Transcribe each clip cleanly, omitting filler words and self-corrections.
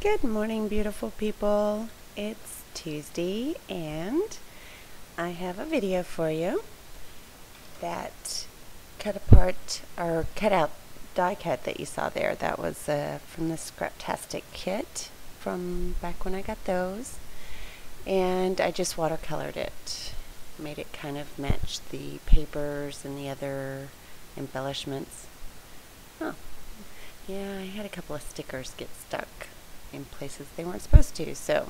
Good morning, beautiful people. It's Tuesday and I have a video for you that cut out die cut that you saw there. That was from the Scraptastic kit from back when I got those, and I just watercolored it, made it kind of match the papers and the other embellishments. Oh, yeah, I had a couple of stickers get stuck in places they weren't supposed to. So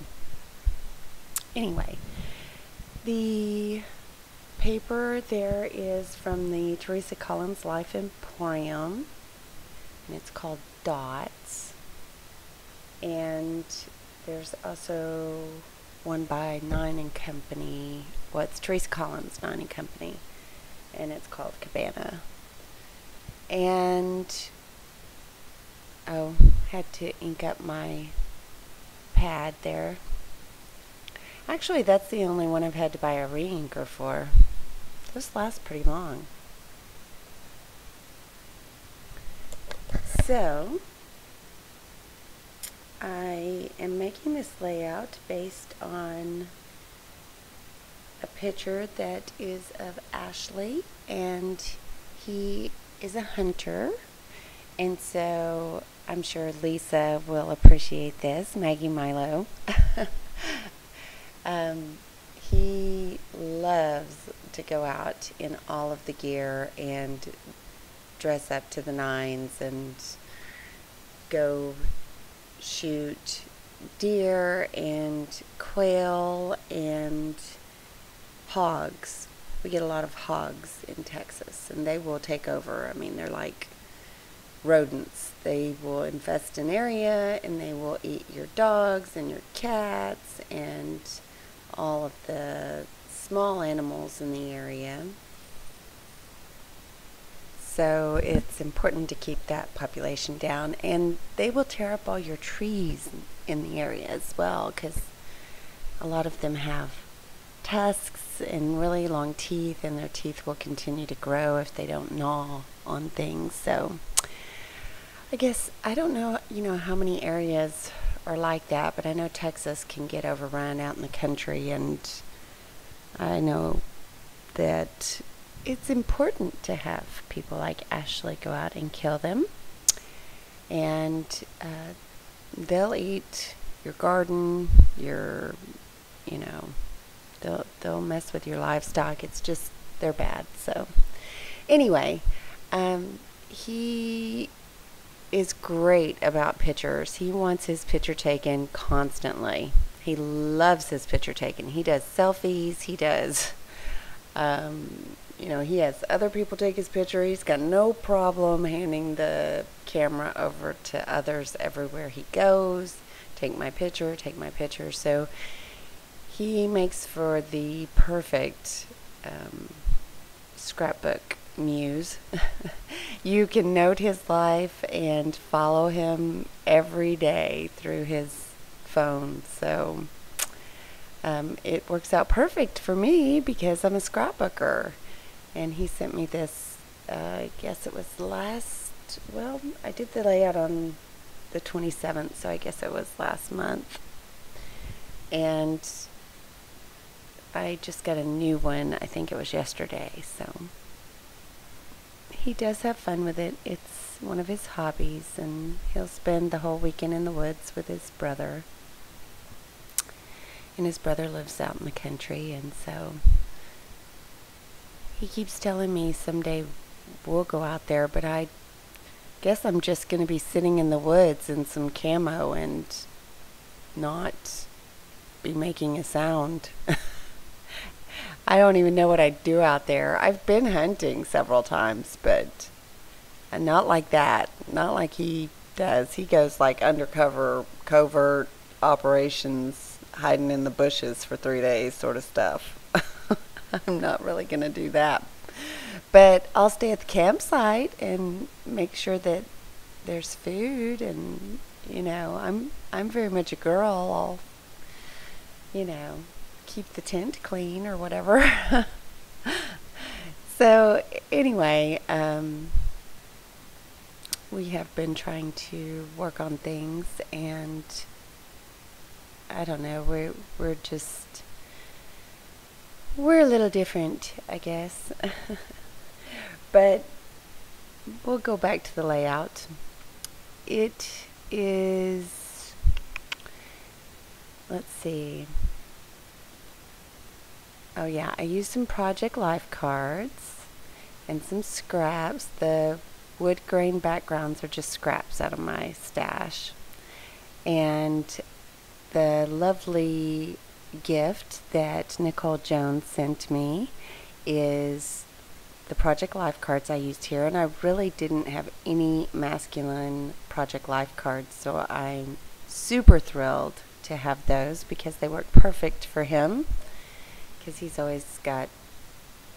anyway, the paper there is from the Teresa Collins Life Emporium, and it's called Dots. And there's also one by Nine and Company. Well, it's Teresa Collins, Nine and Company, and it's called Cabana. And had to ink up my pad there. Actually, that's the only one I've had to buy a re-inker for. This lasts pretty long. So, I am making this layout based on a picture that is of Ashley, and he is a hunter. And so I'm sure Lisa will appreciate this, Maggie Milo. He loves to go out in all of the gear and dress up to the nines and go shoot deer and quail and hogs. We get a lot of hogs in Texas, and they will take over. I mean, they're like rodents. They will infest an area and they will eat your dogs and your cats and all of the small animals in the area. So it's important to keep that population down, and they will tear up all your trees in the area as well, because a lot of them have tusks and really long teeth, and their teeth will continue to grow if they don't gnaw on things. So I guess, I don't know, how many areas are like that, but I know Texas can get overrun out in the country, and I know that it's important to have people like Ashley go out and kill them, and they'll eat your garden, they'll mess with your livestock. It's just, they're bad. So anyway, he is great about pictures. He wants his picture taken constantly. He loves his picture taken. He does selfies. He does, he has other people take his picture. He's got no problem handing the camera over to others everywhere he goes. Take my picture, take my picture. So he makes for the perfect scrapbook muse. You can note his life and follow him every day through his phone. So it works out perfect for me because I'm a scrapbooker. And he sent me this, I guess it was I did the layout on the 27th, so I guess it was last month. And I just got a new one, I think it was yesterday. So he does have fun with it. It's one of his hobbies, and he'll spend the whole weekend in the woods with his brother. And his brother lives out in the country, and so he keeps telling me someday we'll go out there, but I guess I'm just going to be sitting in the woods in some camo and not be making a sound. I don't even know what I'd do out there. I've been hunting several times, but not like that. Not like he does. He goes like undercover, covert operations, hiding in the bushes for 3 days sort of stuff. I'm not really going to do that. But I'll stay at the campsite and make sure that there's food, and I'm very much a girl. I'll keep the tent clean or whatever. So anyway, we have been trying to work on things, and I don't know, we're a little different, I guess. But we'll go back to the layout. It is, let's see. Oh yeah, I used some Project Life cards and some scraps. The wood grain backgrounds are just scraps out of my stash. And the lovely gift that Nicole Jones sent me is the Project Life cards I used here, and I really didn't have any masculine Project Life cards, so I'm super thrilled to have those because they work perfect for him, because he's always got,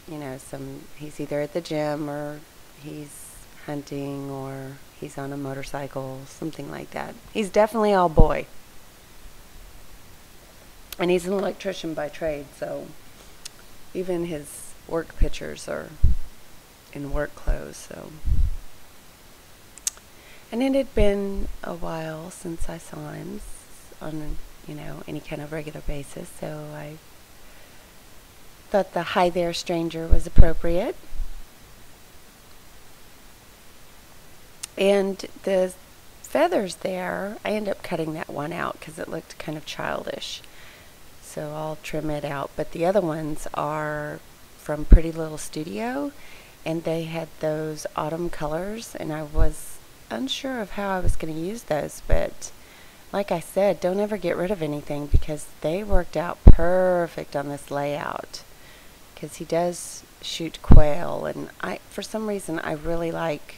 you know, he's either at the gym or he's hunting or he's on a motorcycle, something like that. He's definitely all boy. And he's an electrician by trade, so even his work pictures are in work clothes. So, and it had been a while since I saw him on, you know, any kind of regular basis, so I thought the "Hi there, stranger" was appropriate. And the feathers there, I ended up cutting that one out because it looked kind of childish. So I'll trim it out. But the other ones are from Pretty Little Studio, and they had those autumn colors, and I was unsure of how I was going to use those. But like I said, don't ever get rid of anything because they worked out perfect on this layout. Because he does shoot quail, and for some reason, I really like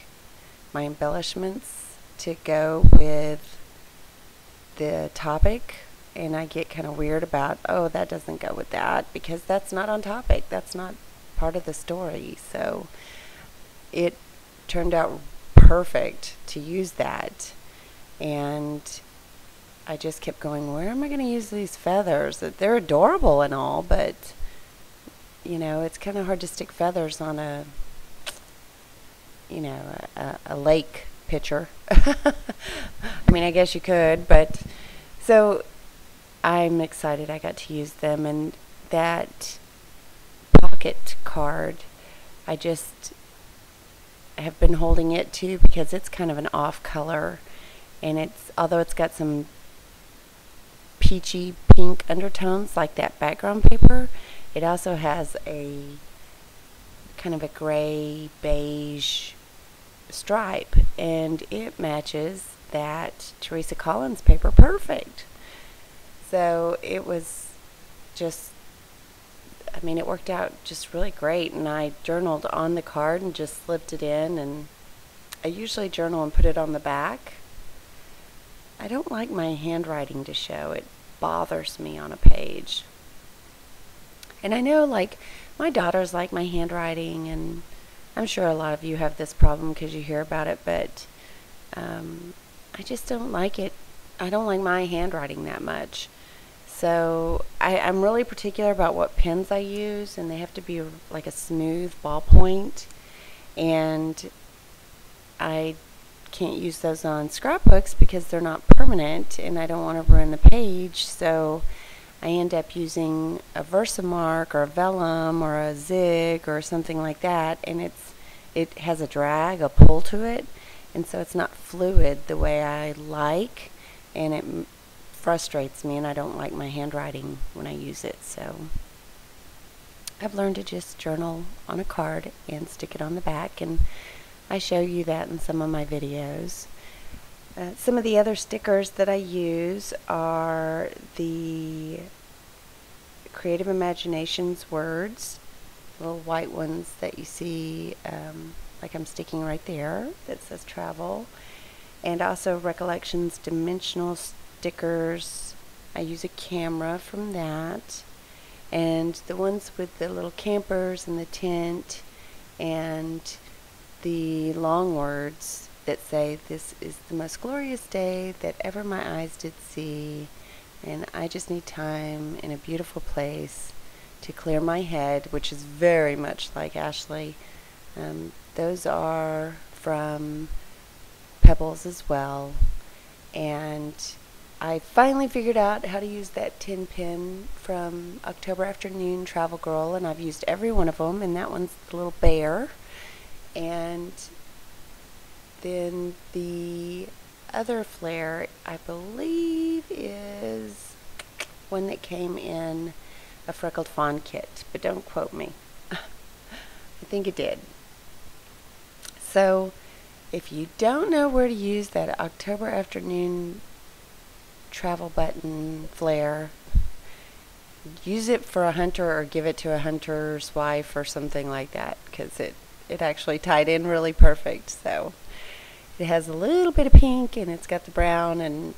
my embellishments to go with the topic, and I get kind of weird about, oh, that doesn't go with that, because that's not on topic. That's not part of the story. So it turned out perfect to use that, and I just kept going, where am I going to use these feathers? They're adorable and all, but you know, it's kind of hard to stick feathers on a, you know, a lake picture. I mean, I guess you could, but so I'm excited I got to use them. And that pocket card, I just have been holding it too because it's kind of an off color, and it's, although it's got some peachy pink undertones like that background paper, it also has a kind of a gray beige stripe, and it matches that Teresa Collins paper perfect. So it was just, I mean, it worked out just really great, and I journaled on the card and just slipped it in, and I usually journal and put it on the back. I don't like my handwriting to show. It bothers me on a page. And I know, like, my daughters like my handwriting, and I'm sure a lot of you have this problem because you hear about it, but I just don't like it. I don't like my handwriting that much. So I'm really particular about what pens I use, and they have to be like a smooth ballpoint, and I can't use those on scrapbooks because they're not permanent, and I don't want to ruin the page, so I end up using a Versamark or a Vellum or a Zig or something like that, and it has a drag, a pull to it, and so it's not fluid the way I like, and it frustrates me, and I don't like my handwriting when I use it. So I've learned to just journal on a card and stick it on the back, and I show you that in some of my videos. Some of the other stickers that I use are the Creative Imaginations words, little white ones that you see, like I'm sticking right there, that says travel, and also Recollections dimensional stickers. I use a camera from that, and the ones with the little campers and the tent and the long words that say, "This is the most glorious day that ever my eyes did see, and I just need time in a beautiful place to clear my head," which is very much like Ashley. Those are from Pebbles as well, and I finally figured out how to use that 10 pin from October Afternoon Travel Girl, and I've used every one of them, and that one's the little bear. And then the other flare, I believe, is one that came in a Freckled Fawn kit, but don't quote me. I think it did. So if you don't know where to use that October Afternoon Travel button flare, use it for a hunter or give it to a hunter's wife or something like that, because it actually tied in really perfect. So it has a little bit of pink and it's got the brown, and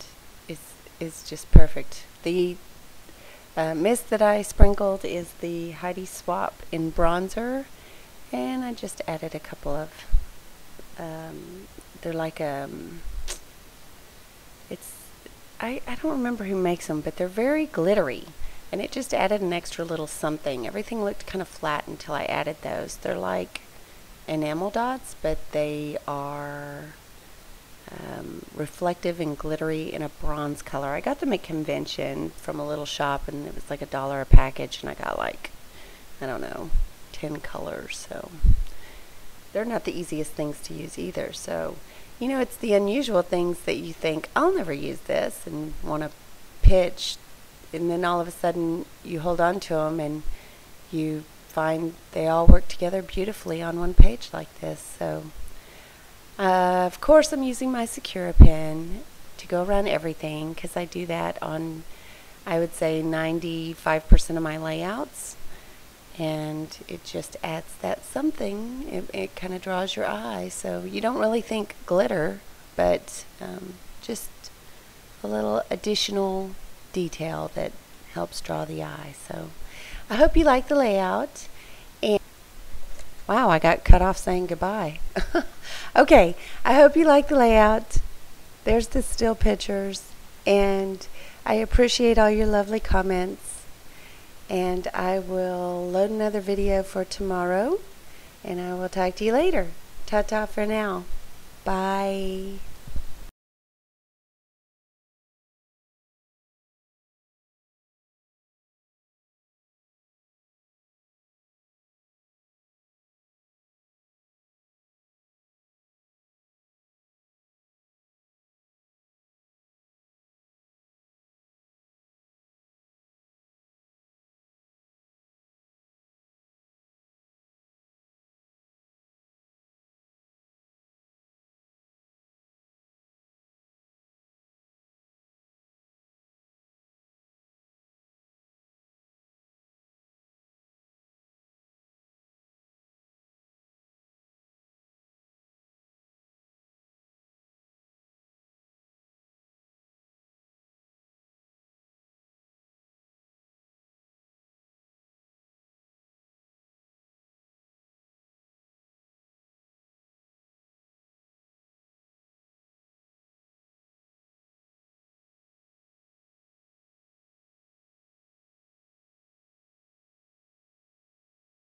it's just perfect. The mist that I sprinkled is the Heidi Swap in bronzer, and I just added a couple of they're like I don't remember who makes them, but they're very glittery, and it just added an extra little something. Everything looked kind of flat until I added those. They're like enamel dots, but they are reflective and glittery in a bronze color. I got them at convention from a little shop, and it was like $1 a package, and I got like, I don't know, 10 colors. So they're not the easiest things to use either. So, you know, it's the unusual things that you think, I'll never use this, and want to pitch, and then all of a sudden you hold on to them and you find they all work together beautifully on one page like this. So of course I'm using my Secura pen to go around everything, because I do that on, I would say, 95% of my layouts, and it just adds that something. It kind of draws your eye, so you don't really think glitter, but just a little additional detail that helps draw the eye. So I hope you like the layout. And wow, I got cut off saying goodbye. Okay, I hope you like the layout. There's the still pictures, and I appreciate all your lovely comments. And I will load another video for tomorrow, and I will talk to you later. Ta-ta for now. Bye.